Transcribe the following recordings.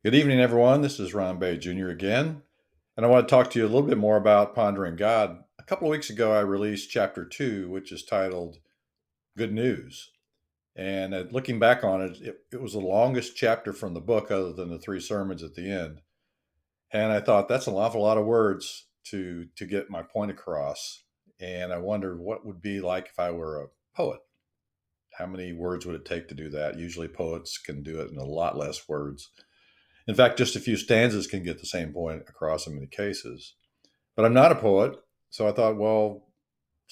Good evening, everyone. This is Ron Bay Jr. again, and I want to talk to you a little bit more about Pondering God. A couple of weeks ago, I released chapter 2, which is titled Good News. And looking back on it, it was the longest chapter from the book, other than the three sermons at the end. And I thought that's an awful lot of words to get my point across. And I wondered what would be like if I were a poet. How many words would it take to do that? Usually, poets can do it in a lot less words. In fact, just a few stanzas can get the same point across in many cases. But I'm not a poet, so I thought, well,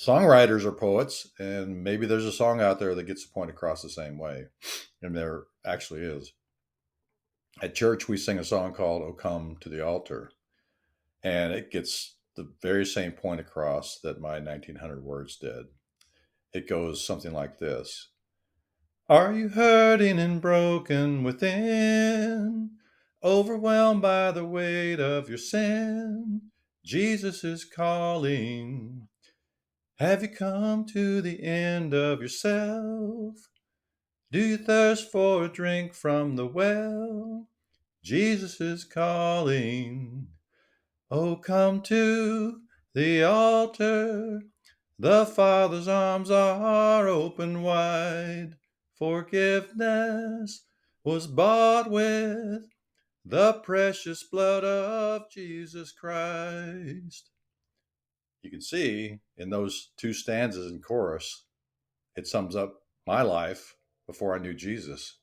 songwriters are poets, and maybe there's a song out there that gets the point across the same way. And there actually is. At church, we sing a song called "O Come to the Altar," and it gets the very same point across that my 1900 words did. It goes something like this: Are you hurting and broken within? Overwhelmed by the weight of your sin? Jesus is calling. Have you come to the end of yourself? Do you thirst for a drink from the well? Jesus is calling. Oh, come to the altar. The Father's arms are open wide. Forgiveness was bought with the precious blood of Jesus Christ. You can see in those two stanzas in chorus, it sums up my life before I knew Jesus.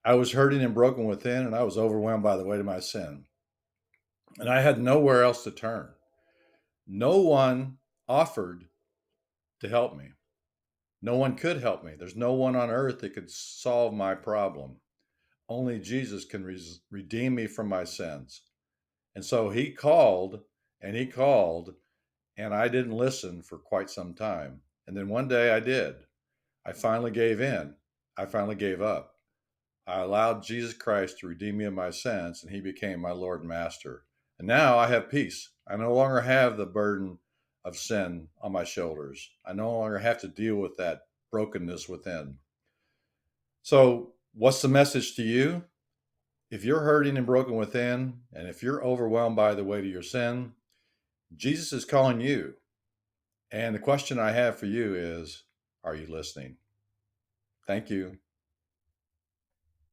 I was hurting and broken within, and I was overwhelmed by the weight of my sin. And I had nowhere else to turn. No one offered to help me. No one could help me. There's no one on earth that could solve my problem. Only Jesus can redeem me from my sins. And so he called and he called, and I didn't listen for quite some time. And then one day I did. I finally gave in. I finally gave up. I allowed Jesus Christ to redeem me of my sins, and he became my Lord and Master. And now I have peace. I no longer have the burden of sin on my shoulders. I no longer have to deal with that brokenness within. So, what's the message to you? If you're hurting and broken within, and if you're overwhelmed by the weight of your sin, Jesus is calling you. And the question I have for you is, are you listening? Thank you.